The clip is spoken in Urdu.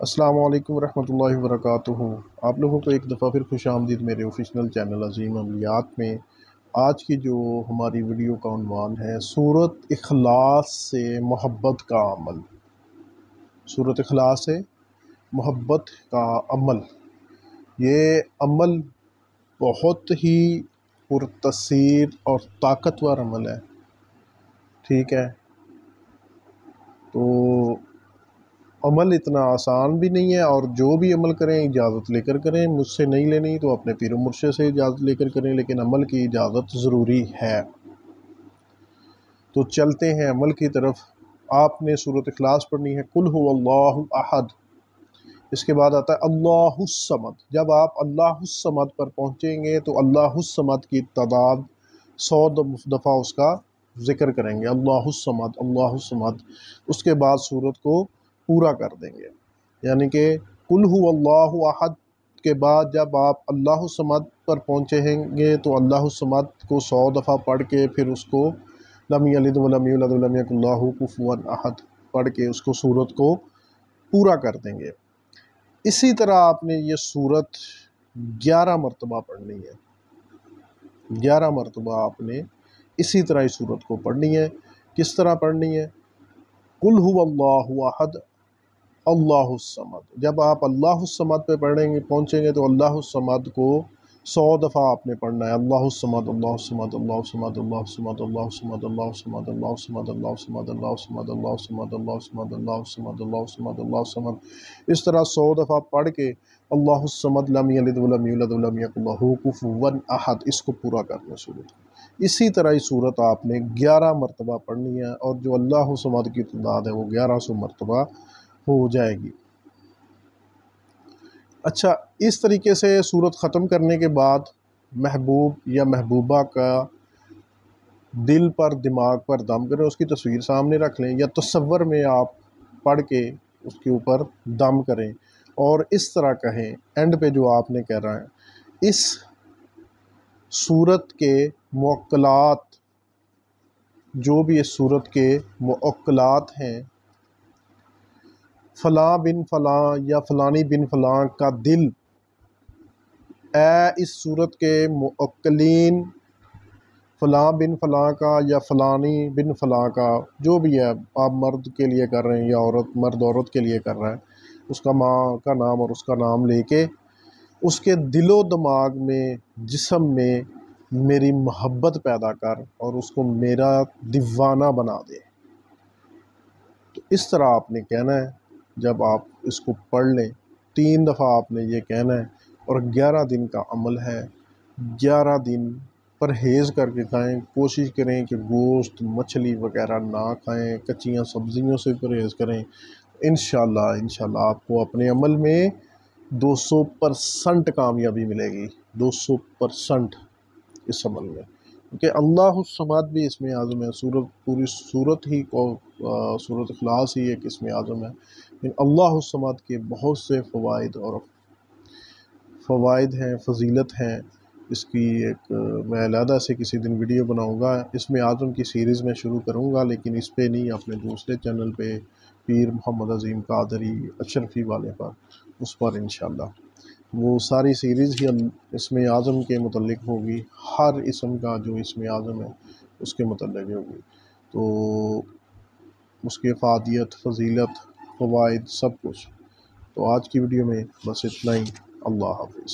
السلام علیکم ورحمۃ اللہ وبرکاتہ۔ آپ لوگوں کو ایک دفعہ پھر خوش آمدید میرے آفیشنل چینل عظیم عملیات میں۔ آج کی جو ہماری ویڈیو کا عنوان ہے سورۃ اخلاص سے محبت کا عمل۔ سورۃ اخلاص سے محبت کا عمل، یہ عمل بہت ہی پرتاثیر اور طاقتور عمل ہے، ٹھیک ہے؟ تو عمل اتنا آسان بھی نہیں ہے، اور جو بھی عمل کریں اجازت لے کر کریں، مجھ سے نہیں لینی تو اپنے پیر و مرشد سے اجازت لے کر کریں، لیکن عمل کی اجازت ضروری ہے۔ تو چلتے ہیں عمل کی طرف۔ آپ نے سورۃ اخلاص پڑھنی ہے، قل هو اللہ احد، اس کے بعد آتا ہے اللہ الصمد۔ جب آپ اللہ الصمد پر پہنچیں گے تو اللہ الصمد کی تعداد 100 دفعہ اس کا ذکر کریں گے، اللہ الصمد اللہ الصمد، اس کے بعد سورت کو پورا کر دیں گے۔ یعنی کہ قل هو اللہ احد کے بعد جب آپ اللہ الصمد پر پہنچیں گے تو اللہ الصمد کو 100 دفعہ پڑھ کے پھر اس کو لم یلد ولم یولد ولم یکن لہ کفوا احد پڑھ کے اس کو سورت کو پورا کر دیں گے۔ اسی طرح آپ نے یہ سورت 11 مرتبہ پڑھنی ہے، 11 مرتبہ آپ نے اسی طرح اس سورت کو پڑھنی ہے۔ کس طرح پڑھنی ہے؟ قل هو اللہ احد اللہ الصمد۔ جب آپ اللہ الصمد پہ پہنچیں گے تو اللہ الصمد کو 100 دفعہ آپ نے پڑھنا ہے، اللہ الصمد اللہ الصمد اللہ الصمد اللہ الصمد اللہ الصمد اللہ الصمد اللہ الصمد اللہ الصمد اللہ الصمد اللہ الصمد اللہ الصمد اللہ الصمد اللہ الصمد اللہ الصمد، اس طرح 100 دفعہ پڑھ کے اللہ الصمد لم یلد ولم یولد ولم یکن لہ کفوا احد اس کو پورا کرنا سورت۔ اسی طرح یہ سورت آپ نے 11 مرتبہ پڑھنی ہے، اور جو اللہ الصمد کی تعداد ہے وہ 1100 مرتبہ ہو جائے گی۔ اچھا، اس طریقے سے سورت ختم کرنے کے بعد محبوب یا محبوبہ کا دل پر دماغ پر دم کریں، اس کی تصویر سامنے رکھ لیں، یا تصور میں آپ پڑھ کے اس کے اوپر دم کریں، اور اس طرح کہیں اینڈ پہ جو آپ نے کہہ رہا ہے۔ اس سورت کے موکلات، جو بھی اس سورت کے موکلات ہیں، فلاں بن فلاں یا فلانی بن فلاں کا دل، اے اس صورت کے موکلین فلاں بن فلاں کا یا فلانی بن فلاں کا، جو بھی ہے آپ مرد کے لیے کر رہے ہیں یا مرد عورت کے لیے کر رہا ہے، اس کا ماں کا نام اور اس کا نام لے کے اس کے دل و دماغ میں جسم میں میری محبت پیدا کر اور اس کو میرا دیوانہ بنا دے۔ تو اس طرح آپ نے کہنا ہے۔ جب آپ اس کو پڑھ لیں 3 دفعہ آپ نے یہ کہنا ہے، اور 11 دن کا عمل ہے۔ 11 دن پرہیز کر کے کھائیں، کوشش کریں کہ گوشت مچھلی وغیرہ نہ کھائیں، کچیاں سبزیوں سے پرہیز کریں۔ انشاءاللہ آپ کو اپنے عمل میں 200% کامیابی ملے گی، 200% اس عمل میں، کیونکہ اللہ الصمد بھی اسم اعظم ہے۔ پوری سورت ہی کو سورۃ اخلاص ہی ایک اسم اعظم ہے، لیکن اللہ الصمد کے بہت سے فوائد ہیں، فضیلت ہیں۔ اس کی ایک میں علیحدہ سے کسی دن ویڈیو بناؤں گا، اسم اعظم کی سیریز میں شروع کروں گا، لیکن اس پہ نہیں، اپنے دوسرے چینل پہ پیر محمد عظیم قادری اشرفی والے پر، اس پر انشاءاللہ وہ ساری سیریز ہی اسم اعظم کے متعلق ہوگی، ہر اسم کا جو اسم اعظم ہے اس کے متعلق ہوگی۔ تو اس کے افادیت، فضیلت، فوائد، سب کچھ۔ تو آج کی ویڈیو میں بس اتنا ہی۔ اللہ حافظ۔